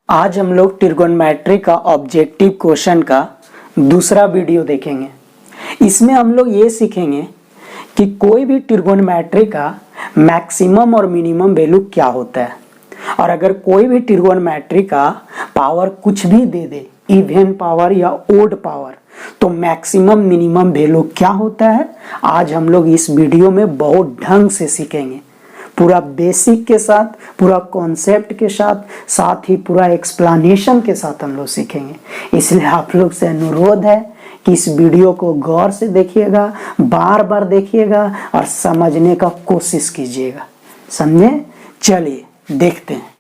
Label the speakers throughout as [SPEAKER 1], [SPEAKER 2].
[SPEAKER 1] आज हम लोग ट्रिगोनोमेट्री का ऑब्जेक्टिव क्वेश्चन का दूसरा वीडियो देखेंगे। इसमें हम लोग ये सीखेंगे कि कोई भी ट्रिगोनोमेट्री का मैक्सिमम और मिनिमम वैल्यू क्या होता है, और अगर कोई भी ट्रिगोनोमेट्री का पावर कुछ भी दे दे, इवन पावर या ओड पावर, तो मैक्सिमम मिनिमम वैल्यू क्या होता है, आज हम लोग इस वीडियो में बहुत ढंग से सीखेंगे। पूरा बेसिक के साथ, पूरा कॉन्सेप्ट के साथ, साथ ही पूरा एक्सप्लेनेशन के साथ हम लोग सीखेंगे। इसलिए आप लोग से अनुरोध है कि इस वीडियो को गौर से देखिएगा, बार बार देखिएगा और समझने का कोशिश कीजिएगा। समझे? चलिए देखते हैं।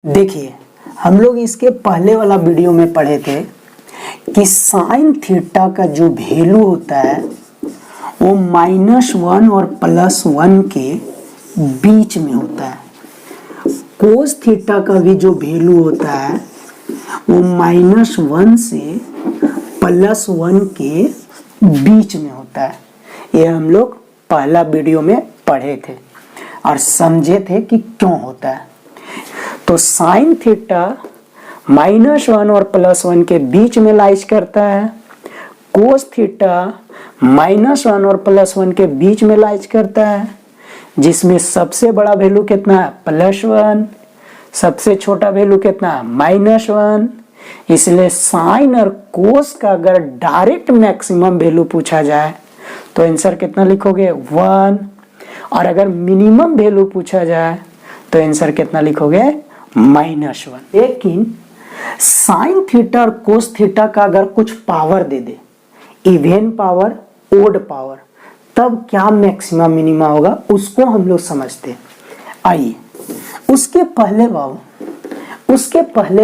[SPEAKER 1] देखिए, हम लोग इसके पहले वाला वीडियो में पढ़े थे कि साइन थीटा का जो वैल्यू होता है वो -1 और +1 के बीच में होता है। कोस थीटा का भी जो वैल्यू होता है वो -1 से +1 के बीच में होता है। ये हम लोग पहला वीडियो में पढ़े थे और समझे थे कि क्यों होता है। तो साइन थीटा -1 और +1 के बीच में लाइज करता है। कोस थीटा -1 और +1 के बीच में लाइज करता है, जिसमें सबसे बड़ा वैल्यू कितना है, +1, सबसे छोटा वैल्यू कितना है, -1। इसलिए साइन और कोस का अगर डायरेक्ट मैक्सिमम वैल्यू पूछा जाए तो आंसर कितना लिखोगे, 1। और अगर मिनिमम वैल्यू पूछा जाए तो आंसर कितना लिखोगे, -1। लेकिन साइन थीटा और कोस थीटा का अगर कुछ पावर दे दे, इवन पावर, ओड पावर, तब क्या मैक्सिमम मिनिमा होगा, उसको हम लोग समझते हैं। आइए उसके पहले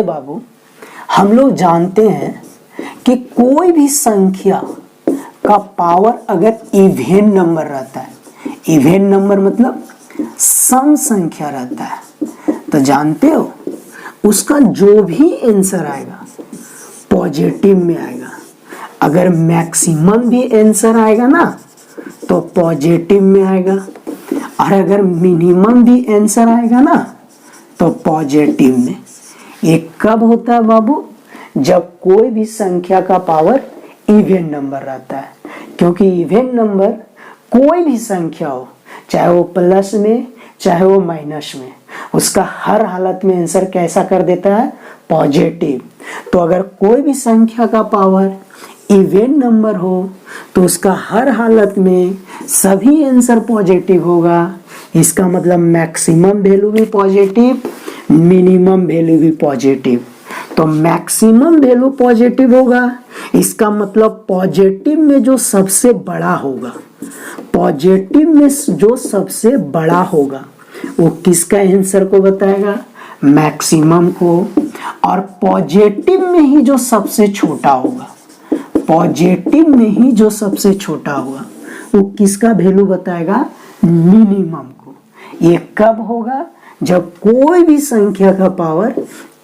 [SPEAKER 1] बाबू हम लोग जानते हैं कि कोई भी संख्या का पावर अगर इवन नंबर रहता है, इवन नंबर मतलब सम संख्या रहता है, तो जानते हो उसका जो भी आंसर आएगा पॉजिटिव में आएगा। अगर मैक्सिमम भी आंसर आएगा ना तो पॉजिटिव में आएगा, और अगर मिनिमम भी आंसर आएगा ना तो पॉजिटिव में। ये कब होता है बाबू, जब कोई भी संख्या का पावर इवन नंबर रहता है। क्योंकि इवन नंबर कोई भी संख्या हो, चाहे वो प्लस में चाहे वो माइनस में, उसका हर हालत में आंसर कैसा कर देता है, पॉजिटिव। तो अगर कोई भी संख्या का पावर इवन नंबर हो तो उसका हर हालत में सभी आंसर पॉजिटिव होगा। इसका मतलब मैक्सिमम वैल्यू भी पॉजिटिव, मिनिमम वैल्यू भी पॉजिटिव। तो मैक्सिमम वैल्यू पॉजिटिव होगा, इसका मतलब पॉजिटिव में जो सबसे बड़ा होगा, पॉजिटिव में जो सबसे बड़ा होगा वो किसका आंसर को बताएगा, मैक्सिमम को। और पॉजिटिव में ही जो सबसे छोटा होगा, पॉजिटिव में ही जो सबसे छोटा होगा वो किसका वैल्यू बताएगा, मिनिमम को। ये कब होगा, जब कोई भी संख्या का पावर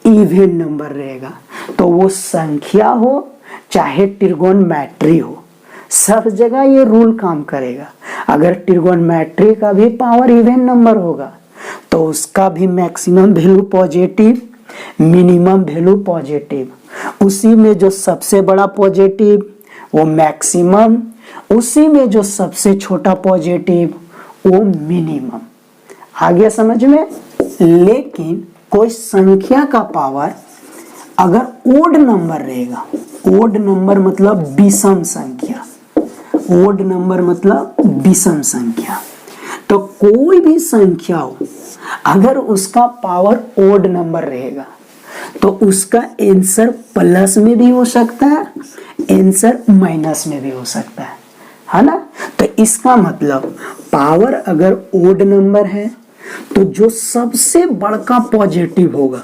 [SPEAKER 1] इवन नंबर रहेगा। तो वो संख्या हो चाहे ट्रिगोनोमेट्री हो, सब जगह ये रूल काम करेगा। अगर ट्रिगोनोमेट्री का भी पावर इवन नंबर होगा तो उसका भी maximum value positive, minimum value positive. उसी में जो सबसे बड़ा पॉजिटिव वो मैक्सिमम, उसी में जो सबसे छोटा पॉजिटिव वो मिनिमम। आ गया समझ में? लेकिन कोई संख्या का पावर अगर ओड नंबर रहेगा, ओड नंबर मतलब विषम संख्या, ओड नंबर मतलब विषम संख्या, तो कोई भी संख्या हो अगर उसका पावर ओड नंबर रहेगा तो उसका आंसर प्लस में भी हो सकता है, आंसर माइनस में भी हो सकता है ना। तो इसका मतलब पावर अगर ओड नंबर है तो जो सबसे बड़का पॉजिटिव होगा,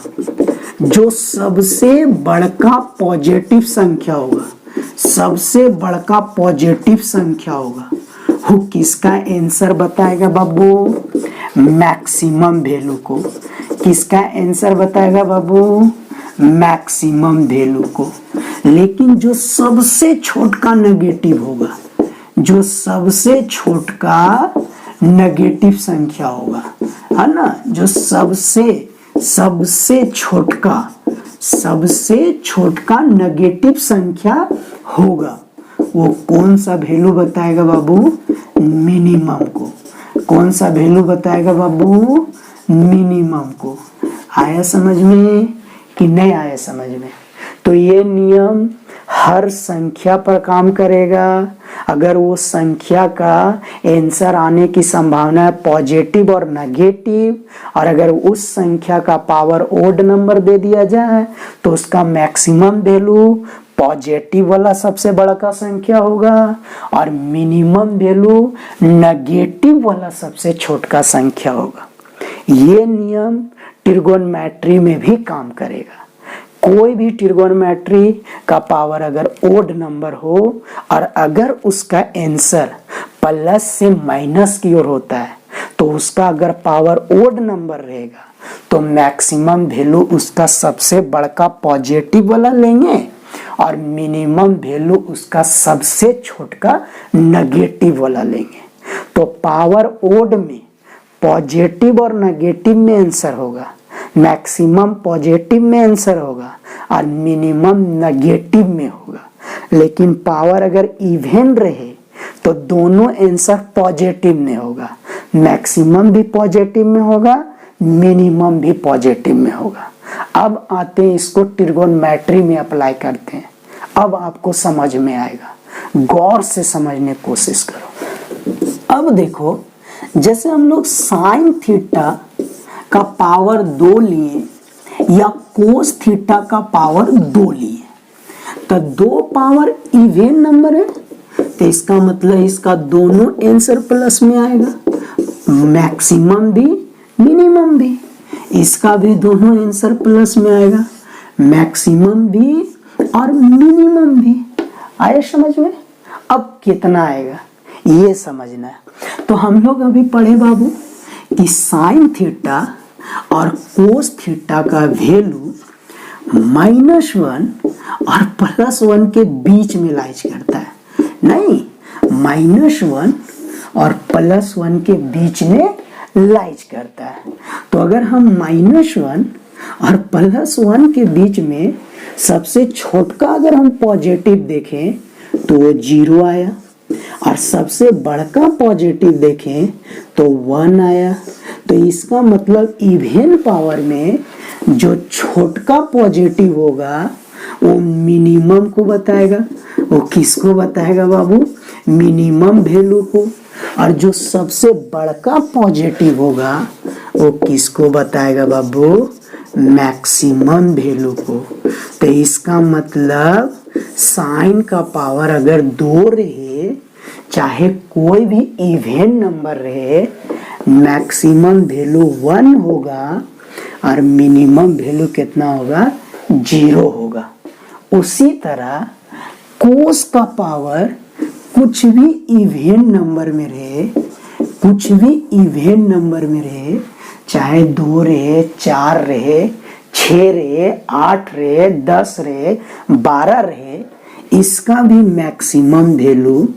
[SPEAKER 1] जो सबसे बड़का पॉजिटिव संख्या होगा, सबसे बड़का पॉजिटिव संख्या होगा वो किसका आंसर बताएगा बाबू, मैक्सिमम वैल्यू को। किसका आंसर बताएगा बाबू, मैक्सिमम वैल्यू को। लेकिन जो सबसे छोटा नेगेटिव होगा, जो सबसे छोटका नेगेटिव संख्या होगा, है ना, जो सबसे छोटका नेगेटिव संख्या होगा, वो कौन सा वैल्यू बताएगा बाबू? मिनिमम को। कौन सा वैल्यू बताएगा बाबू? मिनिमम को। आया समझ में कि नहीं आया समझ में? तो ये नियम हर संख्या पर काम करेगा। अगर वो संख्या का आंसर आने की संभावना है पॉजिटिव और नेगेटिव, और अगर उस संख्या का पावर ओड नंबर दे दिया जाए तो उसका मैक्सिमम वैल्यू पॉजिटिव वाला सबसे बड़ा का संख्या होगा और मिनिमम वैल्यू नेगेटिव वाला सबसे छोटा संख्या होगा। ये नियम ट्रिगोनोमेट्री में भी काम करेगा। कोई भी ट्रिगोनोमेट्री का पावर अगर ओड नंबर हो और अगर उसका आंसर प्लस से माइनस की ओर होता है तो उसका अगर पावर ओड नंबर रहेगा तो मैक्सिमम वैल्यू उसका सबसे बड़का पॉजिटिव वाला लेंगे और मिनिमम वैल्यू उसका सबसे छोटा नेगेटिव वाला लेंगे। तो पावर ओड में पॉजिटिव और नेगेटिव में आंसर होगा, मैक्सिमम पॉजिटिव में आंसर होगा और मिनिमम नेगेटिव में होगा। लेकिन पावर अगर इवन रहे तो दोनों आंसर पॉजिटिव में होगा, मैक्सिमम भी पॉजिटिव में होगा, मिनिमम भी पॉजिटिव में होगा। अब आते हैं इसको ट्रिगोनोमेट्री में अप्लाई करते हैं। अब आपको समझ में आएगा, गौर से समझने की कोशिश करो। अब देखो, जैसे हम लोग साइन थीटा का पावर 2 लिए या कोस थीटा का पावर 2 लिए, तो 2 पावर इवन नंबर है तो इसका मतलब इसका दोनों आंसर प्लस में आएगा, मैक्सिमम भी मिनिमम भी। इसका भी दोनों आंसर प्लस में आएगा, मैक्सिमम भी और मिनिमम भी। आया समझ में? अब कितना आएगा ये समझना है। तो हम लोग अभी पढ़े बाबू कि साइन थीटा और कोस थीटा का वैल्यू -1 और +1 के बीच में लाइज करता है। नहीं, -1 और +1 के बीच में लाइज करता है। तो अगर हम -1 और +1 के बीच में सबसे छोटका अगर हम पॉजिटिव देखें तो वो 0 आया, और सबसे बड़का पॉजिटिव देखें तो 1 आया। तो इसका मतलब इवन पावर में जो छोटका पॉजिटिव होगा वो मिनिमम को बताएगा। वो किसको बताएगा बाबू? मिनिमम वैल्यू को। और जो सबसे बड़का पॉजिटिव होगा वो किसको बताएगा बाबू? मैक्सिमम वैल्यू को। तो इसका मतलब साइन का पावर अगर 2 रहे, चाहे कोई भी इवन नंबर रहे, मैक्सिमम वैल्यू 1 होगा और मिनिमम वैल्यू कितना होगा? 0 होगा। उसी तरह कोस का पावर कुछ भी इवन नंबर में रहे, कुछ भी इवन नंबर में रहे, चाहे 2 रहे, 4 रहे, 6 रहे, 8 रहे, 10 रहे, 12 रहे, इसका भी मैक्सिमम वैल्यू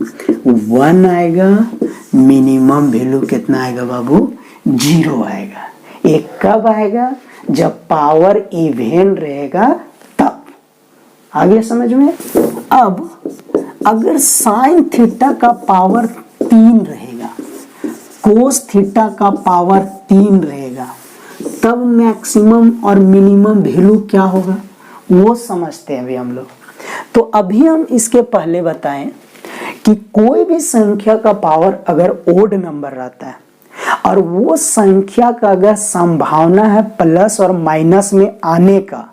[SPEAKER 1] 1 आएगा, मिनिमम वैल्यू कितना आएगा बाबू? 0 आएगा। ये कब आएगा? जब पावर इवन रहेगा तब। आगे समझ में? अब अगर साइन थीटा का पावर 3 रहेगा, कोस थीटा का पावर 3 रहेगा, तब मैक्सिमम और मिनिमम वैल्यू क्या होगा वो समझते हैं अभी हम लोग। तो अभी हम इसके पहले बताएं कि कोई भी संख्या का पावर अगर ओड नंबर रहता है और वो संख्या का अगर संभावना है प्लस और माइनस में आने का,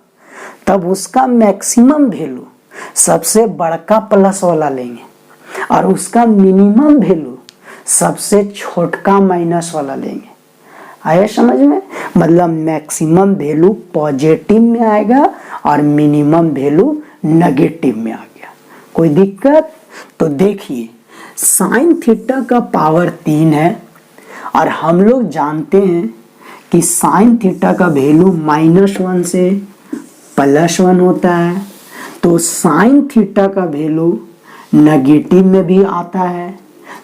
[SPEAKER 1] तब उसका मैक्सिमम वैल्यू सबसे बड़का प्लस वाला लेंगे और उसका मिनिमम वैल्यू सबसे छोटका माइनस वाला लेंगे। आया समझ में? मतलब मैक्सिमम वैल्यू पॉजिटिव में आएगा और मिनिमम वैल्यू नेगेटिव में आ गया। कोई दिक्कत? तो देखिए, साइन थीटा का पावर 3 है और हम लोग जानते हैं कि साइन थीटा का वैल्यू -1 से +1 होता है। तो साइन थीटा का वैल्यू नेगेटिव में भी आता है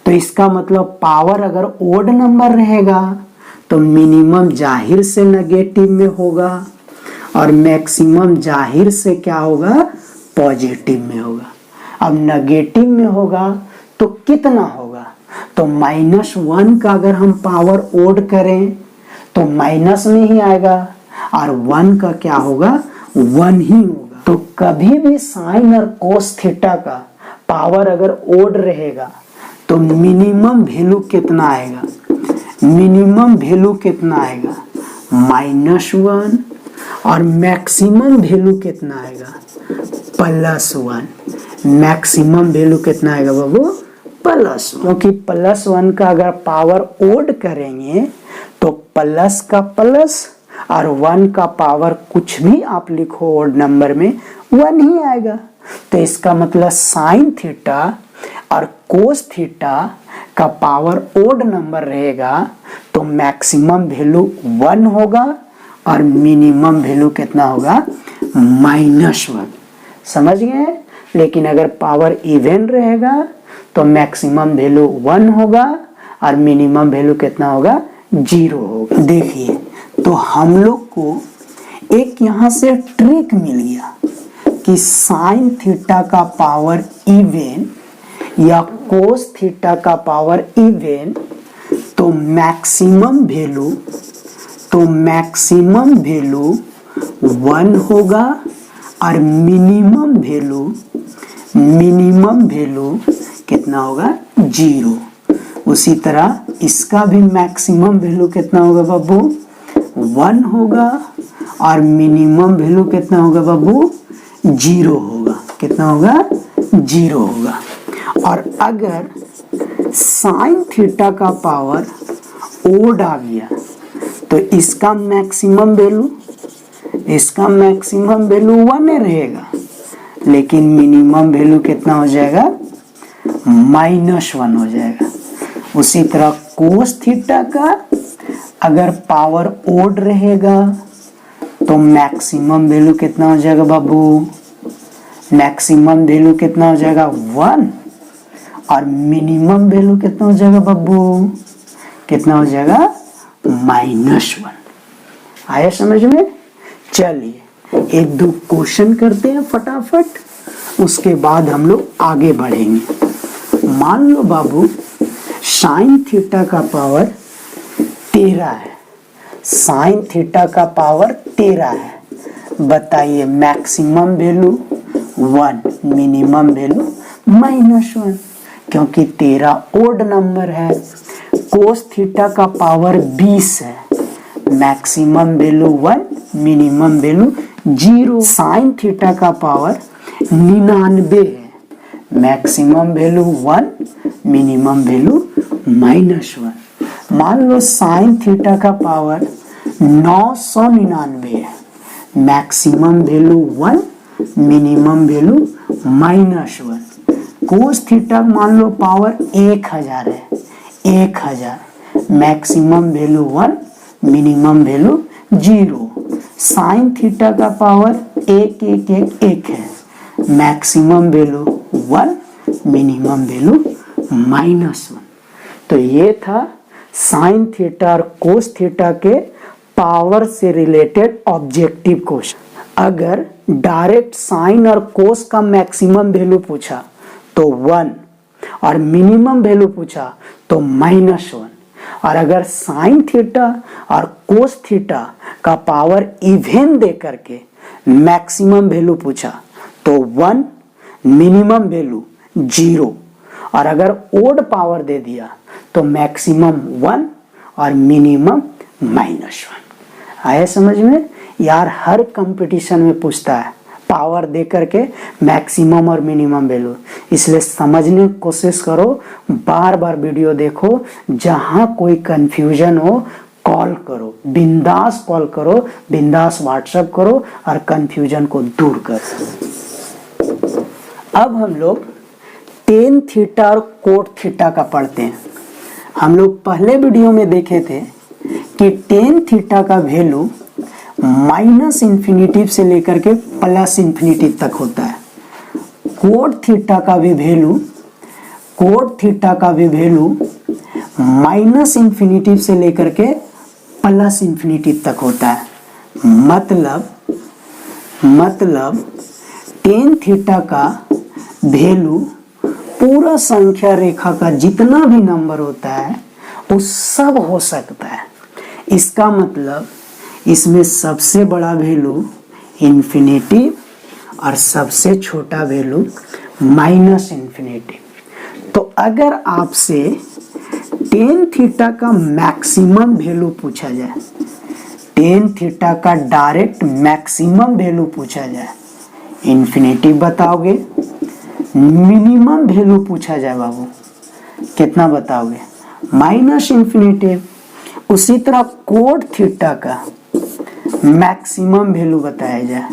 [SPEAKER 1] तो इसका मतलब पावर अगर ओड नंबर रहेगा तो मिनिमम जाहिर से नेगेटिव में होगा और मैक्सिमम जाहिर से क्या होगा, पॉजिटिव में होगा। अब नेगेटिव में होगा तो कितना होगा, तो -1 का अगर हम पावर ओड करें तो माइनस में ही आएगा और 1 का क्या होगा, 1 ही होगा। तो कभी भी साइन और कोस थीटा का पावर अगर ओड रहेगा तो मिनिमम वैल्यू कितना आएगा, मिनिमम वैल्यू कितना आएगा, -1 और मैक्सिमम वैल्यू कितना आएगा, +1। मैक्सिमम वैल्यू कितना आएगा बाबू, +1, क्योंकि +1 का अगर पावर ओड करेंगे तो प्लस का प्लस और 1 का पावर कुछ भी आप लिखो ओड नंबर में 1 ही आएगा। तो इसका मतलब साइन थीटा और कोस थीटा का पावर ओड नंबर रहेगा तो मैक्सिमम वैल्यू 1 होगा और मिनिमम वैल्यू कितना होगा, -1। समझ गए। लेकिन अगर पावर इवन रहेगा तो मैक्सिमम वैल्यू 1 होगा और मिनिमम वैल्यू कितना होगा, 0 होगा। देखिए तो हम लोग को एक यहाँ से ट्रिक मिल गया कि साइन थीटा का पावर इवन या कोस थीटा का पावर इवन तो मैक्सिमम वैल्यू 1 होगा और मिनिमम वैल्यू कितना होगा, 0। उसी तरह इसका भी मैक्सिमम वैल्यू कितना होगा बाबू, 1 होगा और मिनिमम वैल्यू कितना होगा बाबू, 0 होगा। कितना होगा, 0 होगा। और अगर साइन थीटा का पावर ओड आ गया तो इसका मैक्सिमम वैल्यू 1 रहेगा, लेकिन मिनिमम वैल्यू कितना हो जाएगा, -1 हो जाएगा। उसी तरह कोस थीटा का अगर पावर ओड रहेगा तो मैक्सिमम वैल्यू कितना हो जाएगा बाबू, मैक्सिमम वैल्यू कितना हो जाएगा, 1 और मिनिमम वैल्यू कितना हो जाएगा बाबू, कितना हो जाएगा, -1। आया समझ में। चलिए एक दो क्वेश्चन करते हैं फटाफट, उसके बाद हम लोग आगे बढ़ेंगे। मान लो बाबू साइन थीटा का पावर 13 है, साइन थीटा का पावर 13 है। बताइए मैक्सिमम वैल्यू 1, मिनिमम वैल्यू -1, क्योंकि 13 ओड नंबर है। कोस थीटा का पावर 20 है, maximum value 1, minimum value 0। Sine theta का पावर 99 है, मैक्सिमम वैल्यू 1, मिनिमम वैल्यू -1। मान लो साइन थीटा का पावर 999 है, maximum value 1, minimum value -1। Cos theta मान लो पावर 1000 है, 1000, maximum value 1, minimum value 0। Sine theta का पावर 1 है, मैक्सिमम वैल्यू 1, मिनिमम वैल्यू -1। तो ये था साइन थीटा और कोस थीटा के पावर से रिलेटेड ऑब्जेक्टिव क्वेश्चन। अगर डायरेक्ट साइन और कोस का मैक्सिमम वैल्यू पूछा तो 1 और मिनिमम वैल्यू पूछा तो -1, और अगर साइन थीटा और कोस थीटा का पावर इवन दे करके मैक्सिमम वैल्यू पूछा तो 1, मिनिमम वैल्यू 0, और अगर ओड पावर दे दिया तो मैक्सिमम 1 और मिनिमम -1। आया समझ में। यार हर कंपटीशन में पूछता है पावर दे करके मैक्सिमम और मिनिमम वैल्यू, इसलिए समझने की कोशिश करो, बार बार वीडियो देखो। जहां कोई कंफ्यूजन हो कॉल करो, बिंदास कॉल करो, बिंदास व्हाट्सएप करो और कंफ्यूजन को दूर करो। अब हम लोग टेन थीटा और कोट थीटा का पढ़ते हैं। हम लोग पहले वीडियो में देखे थे कि टेन थीटा का वैल्यू -इन्फिनिटी से लेकर के +इन्फिनिटी तक होता है। कोट थीटा का भी वैल्यू कोट थीटा का भी वैल्यू माइनस इन्फिनिटी से लेकर के प्लस इन्फिनिटी तक होता है। मतलब टेन थीटा का वैल्यू पूरा संख्या रेखा का जितना भी नंबर होता है वो सब हो सकता है। इसका मतलब इसमें सबसे बड़ा वैल्यू इन्फिनिटी और सबसे छोटा वैल्यू माइनस इन्फिनिटी। तो अगर आपसे टेन थीटा का मैक्सिमम वैल्यू पूछा जाए, टेन थीटा का डायरेक्ट मैक्सिमम वैल्यू पूछा जाए, इन्फिनिटी बताओगे, मिनिमम वैल्यू पूछा जाए बाबू कितना बताओगे, माइनस इन्फिनिटी। उसी तरह कोट थीटा का मैक्सिमम वैल्यू बताया जाए,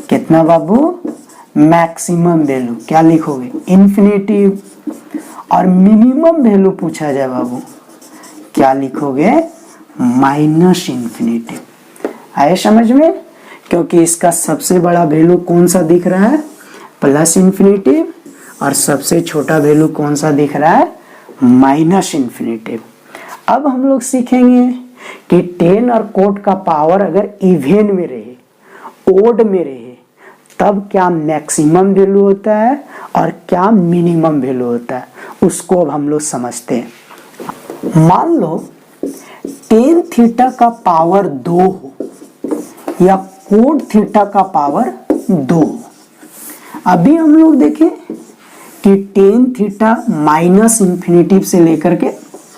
[SPEAKER 1] कितना बाबू, मैक्सिमम वैल्यू क्या लिखोगे, इन्फिनिटी। और मिनिमम वैल्यू पूछा जाए बाबू क्या लिखोगे, माइनस इन्फिनिटी। आए समझ में? क्योंकि इसका सबसे बड़ा वैल्यू कौन सा दिख रहा है, प्लस इन्फिनिटी, और सबसे छोटा वैल्यू कौन सा दिख रहा है, माइनस इन्फिनिटी। अब हम लोग सीखेंगे कि टेन और कोट का पावर अगर इवन में रहे, ओड में रहे, तब क्या मैक्सिमम वैल्यू होता है और क्या मिनिमम वैल्यू होता है, उसको अब हम लोग समझते हैं। मान लो टेन थीटा का पावर 2 हो या कोट थीटा का पावर 2। अभी हम लोग देखें कि टेन थीटा माइनस इन्फिनिटी से लेकर के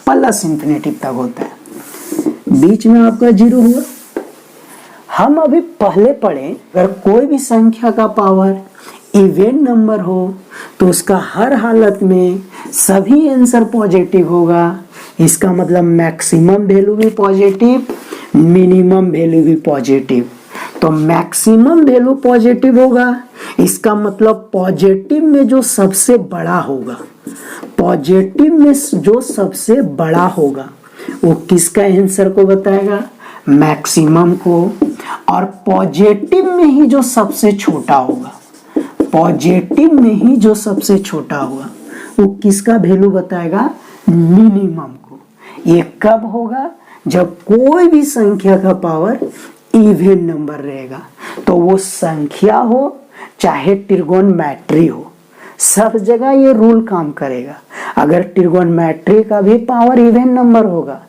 [SPEAKER 1] प्लस इन्फिनिटी तक होता है, बीच में आपका जीरो हुआ। हम अभी पहले पढ़े अगर कोई भी संख्या का पावर इवन नंबर हो तो उसका हर हालत में सभी आंसर पॉजिटिव होगा। इसका मतलब मैक्सिमम वैल्यू भी पॉजिटिव, मिनिमम वैल्यू भी पॉजिटिव। तो मैक्सिमम वैल्यू पॉजिटिव होगा, इसका मतलब पॉजिटिव में जो सबसे बड़ा होगा, पॉजिटिव में जो सबसे बड़ा होगा वो किसका आंसर को बताएगा, मैक्सिमम को। और पॉजिटिव में ही जो सबसे छोटा होगा, पॉजिटिव में ही जो सबसे छोटा होगा वो किसका वैल्यू बताएगा, मिनिमम को। ये कब होगा, जब कोई भी संख्या का पावर इवन नंबर रहेगा। तो वो संख्या हो चाहे ट्रिगोनोमेट्री हो, सब जगह ये रूल काम करेगा। अगर ट्रिगोनोमेट्री का भी पावर इवन नंबर होगा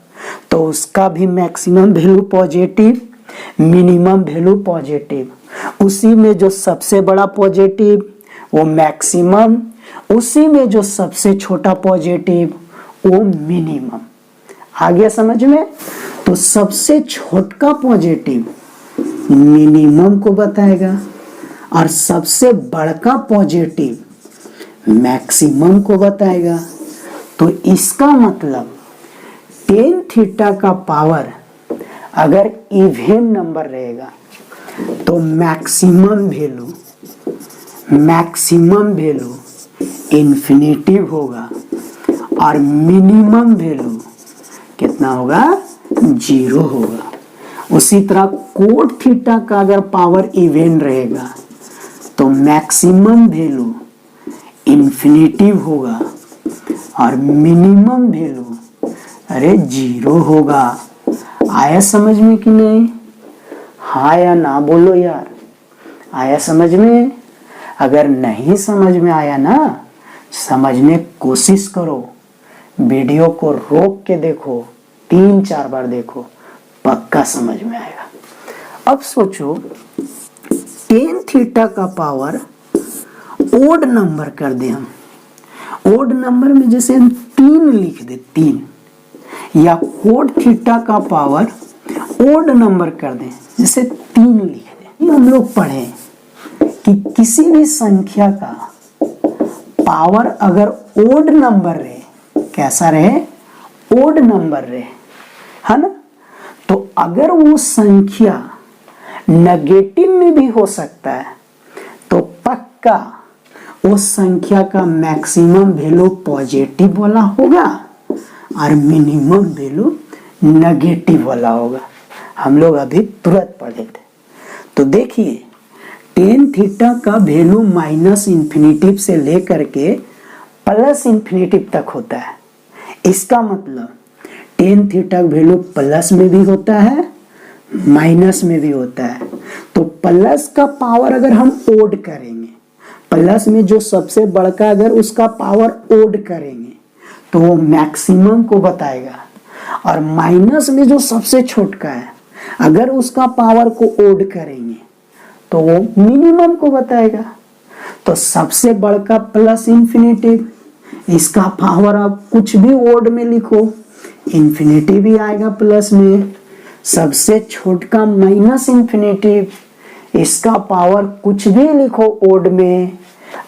[SPEAKER 1] तो उसका भी maximum value positive, minimum value positive. उसी में जो सबसे बड़ा पॉजिटिव वो मैक्सिमम, उसी में जो सबसे छोटा पॉजिटिव वो मिनिमम। आ गया समझ में? तो सबसे छोटा पॉजिटिव मिनिमम को बताएगा और सबसे बड़का पॉजिटिव मैक्सिमम को बताएगा। तो इसका मतलब टेन थीटा का पावर अगर इवन नंबर रहेगा तो मैक्सिमम वैल्यू इन्फिनिटिव होगा और मिनिमम वैल्यू कितना होगा, 0 होगा। उसी तरह कोट थीटा का अगर पावर इवन रहेगा तो मैक्सिमम वैल्यू इन्फिनिटिव होगा और मिनिमम वैल्यू 0 होगा। आया समझ में कि नहीं? हाँ या ना बोलो यार, आया समझ में? अगर नहीं समझ में आया ना, समझने की कोशिश करो, वीडियो को रोक के देखो, 3-4 बार देखो, पक्का समझ में आएगा। अब सोचो टेन थीटा का पावर ओड नंबर कर दे हम, ओड नंबर में जैसे हम 3 लिख दे, 3, या कोट थीटा का पावर ओड नंबर कर दें जैसे 3 लिख दें। हम लोग पढ़े कि किसी भी संख्या का पावर अगर ओड नंबर रहे, कैसा रहे, ओड नंबर रहे, है ना, तो अगर वो संख्या नेगेटिव में भी हो सकता है तो पक्का उस संख्या का मैक्सिमम वैल्यू पॉजिटिव वाला होगा और मिनिमम वैल्यू नेगेटिव वाला होगा। हम लोग अभी तुरंत पढ़े थे। तो देखिए टेन थीटा का वैल्यू माइनस इन्फिनिटी से लेकर के प्लस इंफिनिटी तक होता है। इसका मतलब टेन थीटा का वैल्यू प्लस में भी होता है माइनस में भी होता है। तो प्लस का पावर अगर हम ओड करेंगे, प्लस में जो सबसे बड़का अगर उसका पावर ओड करेंगे तो वो मैक्सिमम को बताएगा, और माइनस में जो सबसे छोटका है अगर उसका पावर को ओड करेंगे तो वो मिनिमम को बताएगा। तो सबसे बड़का प्लस इंफिनिटिव, इसका पावर आप कुछ भी ओड में लिखो इंफिनिटी भी आएगा प्लस में। सबसे छोटका माइनस इंफिनिटिव, इसका पावर कुछ भी लिखो ओड में,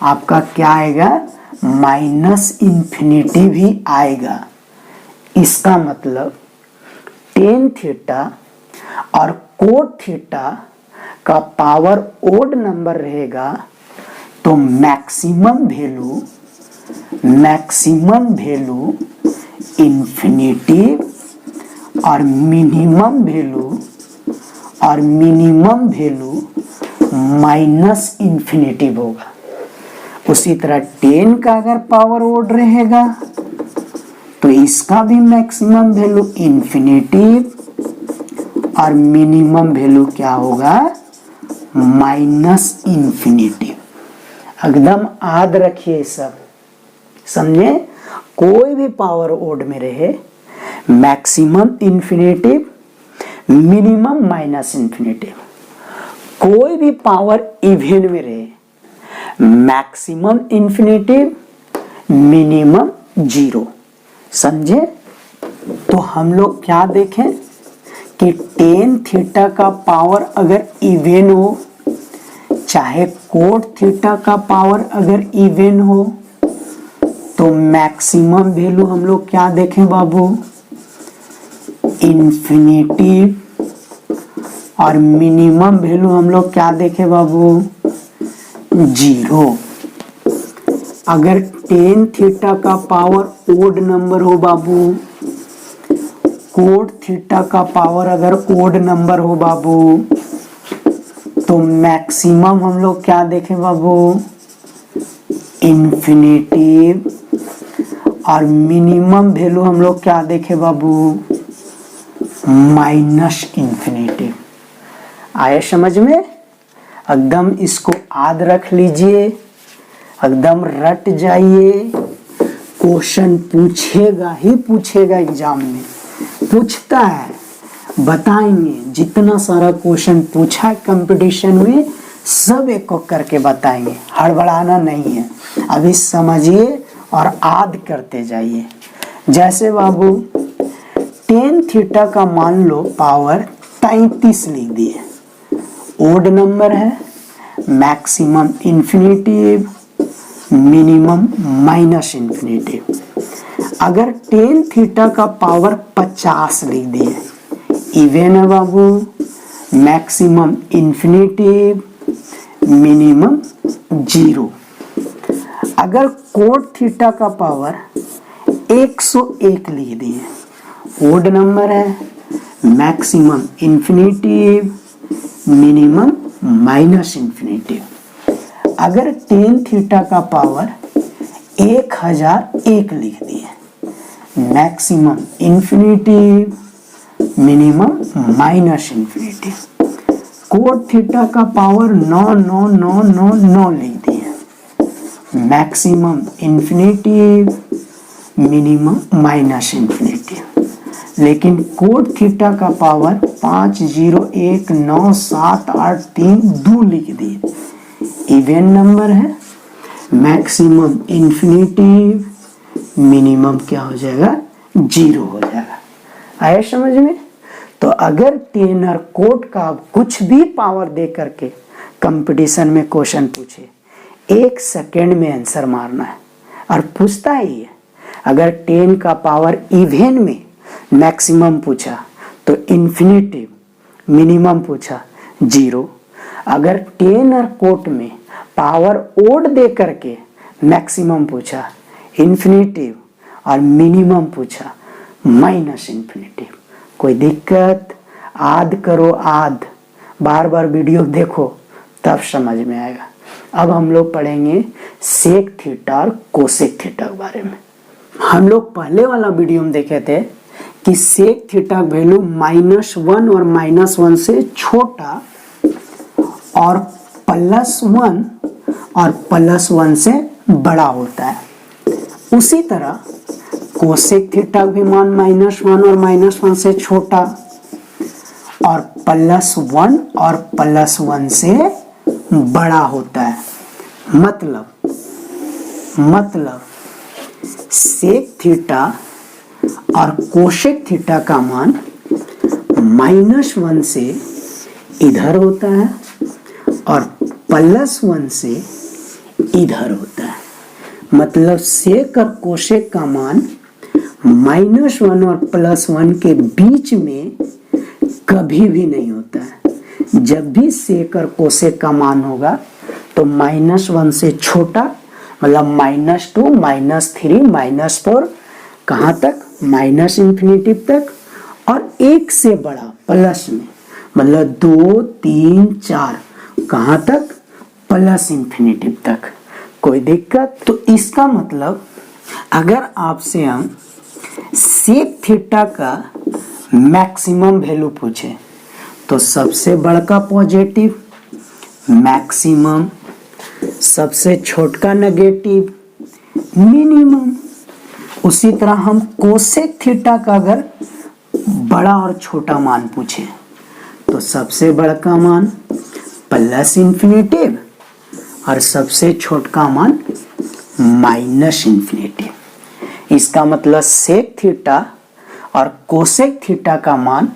[SPEAKER 1] आपका क्या आएगा माइनस इंफिनिटी भी आएगा। इसका मतलब टेन थीटा और कोट थीटा का पावर ओड नंबर रहेगा तो मैक्सिमम वैल्यू इंफिनिटी और मिनिमम वैल्यू माइनस इंफिनिटी होगा। उसी तरह 10 का अगर पावर ओड रहेगा तो इसका भी मैक्सिमम वैल्यू इंफिनिटी और मिनिमम वैल्यू क्या होगा माइनस इंफिनिटी। एकदम याद रखिए सब, समझे। कोई भी पावर ओड में रहे maximum infinitive minimum minus infinitive, कोई भी पावर इवन में रहे मैक्सिमम इंफिनिटिव मिनिमम जीरो, समझे। तो हम लोग क्या देखें कि टेन थीटा का पावर अगर इवन हो चाहे कोट थीटा का पावर अगर इवन हो तो मैक्सिमम वैल्यू हम लोग क्या देखें बाबू इंफिनिटी, और मिनिमम वैल्यू हम लोग क्या देखें बाबू जीरो। अगर टेन थीटा का पावर ओड नंबर हो बाबू, कोट थीटा का पावर अगर ओड नंबर हो बाबू, तो मैक्सिमम हम लोग क्या देखें बाबू इंफिनिटी, और मिनिमम वैल्यू हम लोग क्या देखें बाबू माइनस इंफिनिटी। आए समझ में। एकदम इसको याद रख लीजिए, एकदम रट जाइए। क्वेश्चन पूछेगा ही पूछेगा, एग्जाम में पूछता है, बताएंगे। जितना सारा क्वेश्चन पूछा है कंपटीशन में सब एक एक करके बताएंगे, हड़बड़ाना नहीं है। अभी समझिए और याद करते जाइए। जैसे बाबू टेन थीटा का मान लो पावर 33 लिख दिए, ओड नंबर है, maximum infinitive minimum minus infinitive. अगर टेन थीटा का पावर 50 लिख दिए, इवन है बाबू, मैक्सिमम इंफिनिटिव मिनिमम जीरो। अगर कोट थीटा का पावर 101 लिख दिए, ओड नंबर है, maximum infinitive minimum minus infinitive. अगर टेन थीटा का पावर 1001 लिख दिए, maximum infinitive minimum minus infinitive. Cot theta का पावर 9999 लिख दिए, maximum infinitive minimum minus infinitive. लेकिन कोट थीटा का पावर 50197832 लिख दिए, इवन नंबर है, मैक्सिमम इंफिनिटिव मिनिमम क्या हो जाएगा जीरो हो जाएगा। आया समझ में। तो अगर टेन और कोट का कुछ भी पावर दे करके कंपटीशन में क्वेश्चन पूछे, 1 सेकेंड में आंसर मारना है। और पूछता ही है, अगर 10 का पावर इवन में मैक्सिमम पूछा तो इंफिनिटिव, मिनिमम पूछा जीरो। अगर 10 और कोट में पावर ओड दे करके मैक्सिमम पूछा इंफिनिटिव और मिनिमम पूछा माइनस इंफिनिटिव। कोई दिक्कत? याद करो, याद बार बार वीडियो देखो तब समझ में आएगा। अब हम लोग पढ़ेंगे सेक थीटा और कोसेक थीटा के बारे में। हम लोग पहले वाला वीडियो में देखे थे कि सेक थीटा वैल्यू -1 और -1 से छोटा और +1 और +1 से बड़ा होता है। उसी तरह कोसेक थीटा भी मान -1 और -1 से छोटा और +1 और +1 से बड़ा होता है। मतलब सेक थीटा और कोसेक थीटा का मान -1 से इधर होता है और +1 से इधर होता है। मतलब सेक और कोसेक का मान -1 और +1 के बीच में कभी भी नहीं होता है। जब भी सेक और कोसेक का मान होगा तो -1 से छोटा, मतलब -2, -3, -4 कहाँ तक, ∞ तक, और 1 से बड़ा प्लस में, मतलब 2, 3, 4 कहाँ तक, +∞ तक। कोई दिक्कत? तो इसका मतलब अगर आपसे हम सेक थीटा का मैक्सिमम वैल्यू पूछे तो सबसे बड़का पॉजिटिव मैक्सिमम, सबसे छोटका नेगेटिव मिनिमम। उसी तरह हम कोसेक थीटा का अगर बड़ा और छोटा मान पूछे तो सबसे बड़का मान +∞ और सबसे छोटका मान -∞। इसका मतलब सेक थीटा और कोसेक थीटा का मान,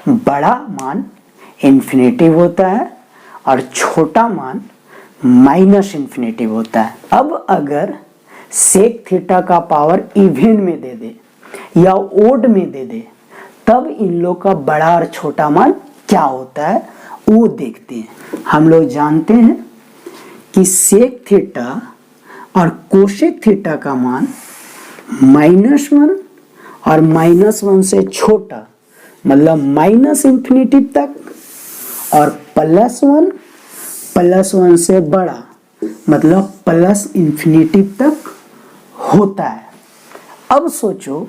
[SPEAKER 1] बड़ा मान इन्फिनेटिव होता है और छोटा मान -∞ होता है। अब अगर सेक थीटा का पावर इवन में दे दे या ओड में दे दे तब इन लोग का बड़ा और छोटा मान क्या होता है वो देखते हैं। हम लोग जानते हैं कि सेक थीटा और कोसेक थीटा का मान -1 और -1 से छोटा, मतलब -∞ तक, और +1 +1 से बड़ा, मतलब +∞ तक होता है। अब सोचो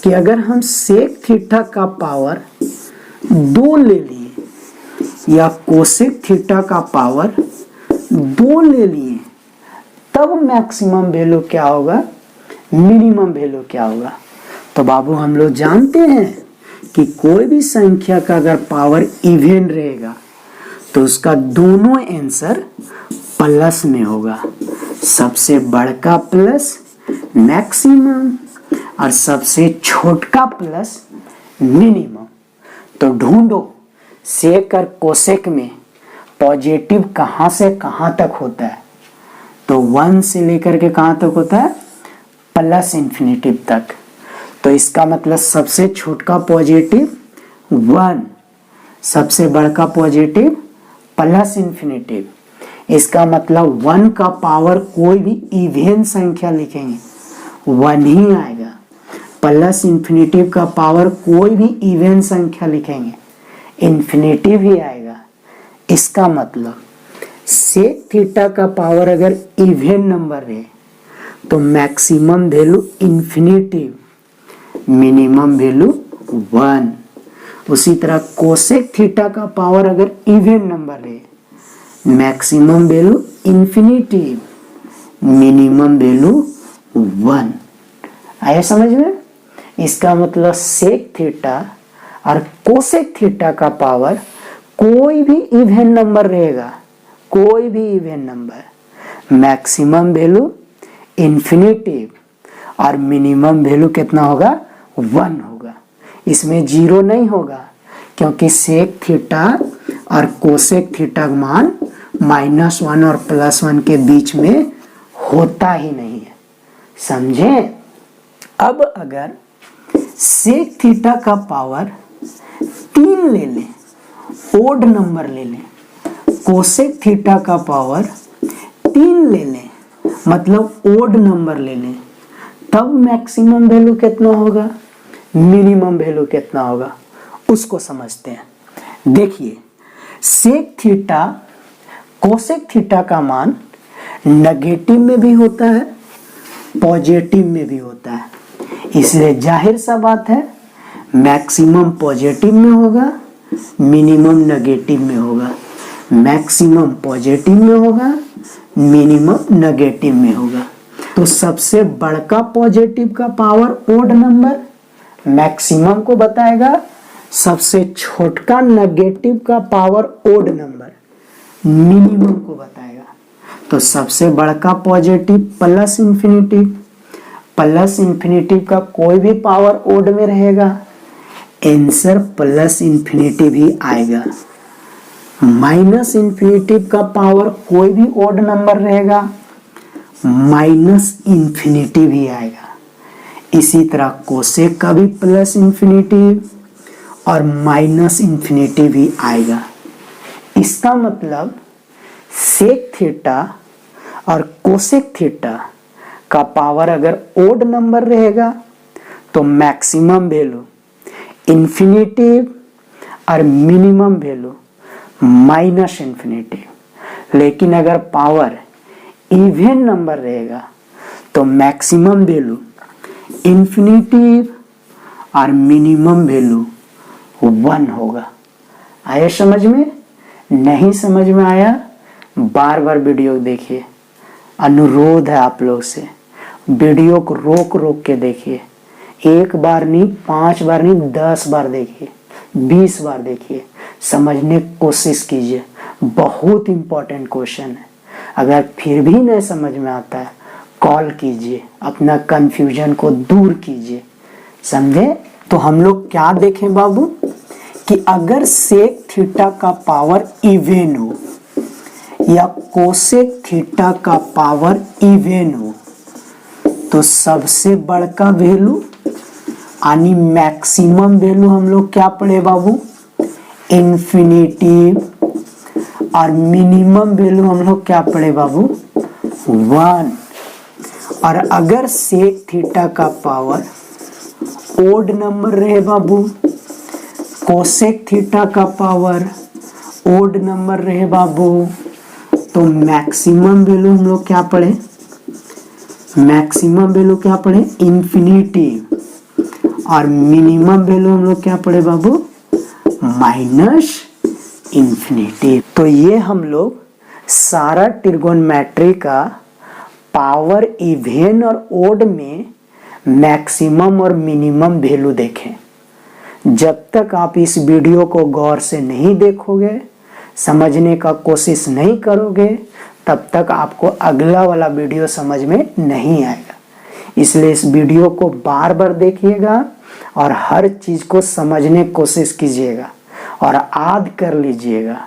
[SPEAKER 1] कि अगर हम सेक थीटा का पावर 2 ले लिए या कोसेक थीटा का पावर 2 ले लिए तब मैक्सिमम वैल्यू क्या होगा, मिनिमम वैल्यू क्या होगा। तो बाबू हम लोग जानते हैं कि कोई भी संख्या का अगर पावर इवन रहेगा तो उसका दोनों आंसर प्लस में होगा। सबसे बड़का प्लस मैक्सिमम और सबसे छोटका प्लस मिनिमम। तो ढूंढो सेक और कोसेक में पॉजिटिव कहाँ से कहाँ तक होता है। तो 1 से लेकर के कहाँ तक होता है, +∞ तक। तो इसका मतलब सबसे छोटका पॉजिटिव 1, सबसे बड़का पॉजिटिव +∞। इसका मतलब 1 का पावर कोई भी इवन संख्या लिखेंगे 1 ही आएगा। +∞ का पावर कोई भी इवन संख्या लिखेंगे इन्फिनेटिव ही आएगा। इसका मतलब सेक थीटा का पावर अगर इवन नंबर रहे तो maximum value infinitive, minimum value 1। उसी तरह कोसेक थीटा का पावर अगर इवन नंबर रहे, maximum value infinitive, minimum value 1। आया समझ में? इसका मतलब सेक थीटा और कोसेक थीटा का पावर कोई भी इवन नंबर रहेगा, कोई भी even number, maximum value infinitive और मिनिमम वैल्यू कितना होगा, 1 होगा। इसमें 0 नहीं होगा क्योंकि सेक थीटा और कोसेक थीटा का मान -1 और +1 के बीच में होता ही नहीं है। समझे? अब अगर सेक थीटा का पावर 3 ले लें, ओड नंबर ले लें, कोसेक थीटा का पावर 3 ले लें, मतलब ओड नंबर ले लें, तब मैक्सिमम वैल्यू कितना होगा, मिनिमम वैल्यू कितना होगा, उसको समझते हैं। देखिए सेक थीटा कोसेक थीटा का मान नेगेटिव में भी होता है, पॉजिटिव में भी होता है। इसलिए जाहिर सा बात है मैक्सिमम पॉजिटिव में होगा, मिनिमम नेगेटिव में होगा। मैक्सिमम पॉजिटिव में होगा, मिनिमम नेगेटिव में होगा। तो सबसे बड़का पॉजिटिव का पावर ओड नंबर मैक्सिमम को बताएगा, सबसे छोटका नेगेटिव का पावर ओड नंबर मिनिमम को बताएगा। तो सबसे बड़का positive plus infinitive, plus infinitive का कोई भी पावर ओड में रहेगा, आंसर प्लस इंफिनिटिव ही आएगा। माइनस इंफिनिटिव का पावर कोई भी ओड नंबर रहेगा, माइनस इंफिनिटिव ही आएगा। इसी तरह कोसेक का भी प्लस इंफिनिटिव और माइनस इंफिनिटिव ही आएगा। इसका मतलब सेक थीटा और कोसेक थीटा का पावर अगर ओड नंबर रहेगा तो मैक्सिमम वैल्यू इंफिनिटिव और मिनिमम वैल्यू माइनस इंफिनिटिव। लेकिन अगर पावर इवन नंबर रहेगा तो मैक्सिमम वैल्यू इंफिनिटिव और मिनिमम वैल्यू 1 होगा। आया समझ में? नहीं समझ में आया बार बार वीडियो देखिए। अनुरोध है आप लोग से, वीडियो को रोक रोक के देखिए। 1 बार नहीं, 5 बार नहीं, 10 बार देखिए, 20 बार देखिए, समझने की कोशिश कीजिए। बहुत इंपॉर्टेंट क्वेश्चन है। अगर फिर भी नहीं समझ में आता है कॉल कीजिए, अपना कंफ्यूजन को दूर कीजिए। समझे? तो हम लोग क्या देखें बाबू कि अगर सेक थीटा का पावर इवन हो या कोसेक थीटा का पावर इवन हो तो सबसे बड़का वैल्यू यानी मैक्सिमम वैल्यू हम लोग क्या पढ़े बाबू? इंफिनिटिव। और मिनिमम वैल्यू हम लोग क्या पढ़े बाबू? 1। और अगर सेक थीटा का पावर ओड नंबर रहे बाबू, कोसेक थीटा का पावर ओड नंबर रहे बाबू, तो मैक्सिमम वैल्यू हम लोग क्या पढ़े? मैक्सिमम वैल्यू क्या पढ़े? इंफिनिटिव। और मिनिमम वैल्यू हम लोग क्या पढ़े बाबू? Minus infinitive. तो ये हम लोग सारा ट्रिगोनोमेट्री का पावर इवन और ओड में मैक्सिमम और मिनिमम वैल्यू देखें। जब तक आप इस वीडियो को गौर से नहीं देखोगे, समझने का कोशिश नहीं करोगे, तब तक आपको अगला वाला वीडियो समझ में नहीं आएगा। इसलिए इस वीडियो को बार बार देखिएगा और हर चीज को समझने की कोशिश कीजिएगा और याद कर लीजिएगा,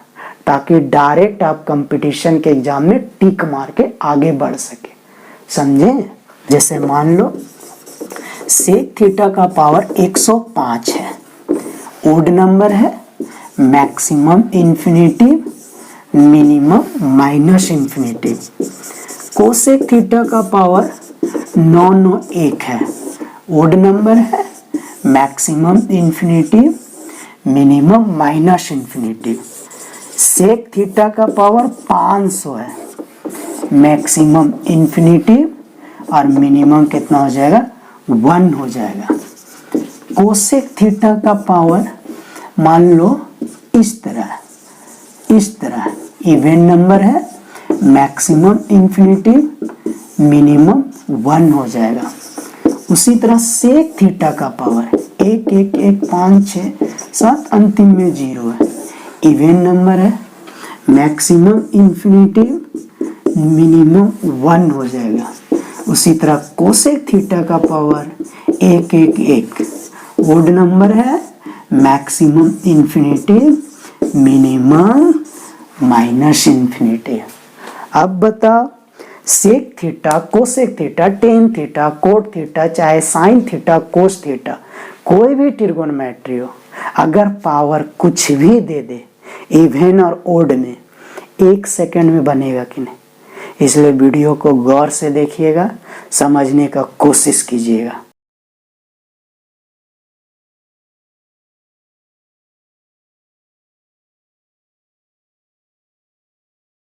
[SPEAKER 1] ताकि डायरेक्ट आप कंपटीशन के एग्जाम में टिक मार के आगे बढ़ सके। समझे? जैसे मान लो सेक थीटा का पावर 105 है, ओड नंबर है, maximum infinitive, minimum minus infinitive. Cosec theta का पावर 991 है, ओड नंबर है, maximum infinitive, minimum minus infinitive. Sec theta का पावर 500 है, मैक्सिमम इंफिनिटिव और मिनिमम कितना हो जाएगा? 1 हो जाएगा। कोसेक थीटा का पावर मान लो इस तरह इवन नंबर है, मैक्सिमम इंफिनिटिव, मिनिमम 1 हो जाएगा। उसी तरह सेक थीटा का पावर 1 1 1 5 6 7 अंतिम में 0 है, इवन नंबर है, मैक्सिमम इंफिनिटिव, मिनिमम 1 हो जाएगा। उसी तरह कोसेक थीटा का पावर 1 1 1 ओड नंबर है, maximum infinitive, minimum minus infinitive. अब बताओ sec theta, cosec theta, tan theta, cot theta, चाहे साइन थीटा, कोस थीटा, कोई भी ट्रिगोनोमेट्री हो, अगर पावर कुछ भी दे दे इवन और ओड में, 1 सेकंड में बनेगा कि नहीं? इसलिए वीडियो को गौर से देखिएगा, समझने का कोशिश कीजिएगा।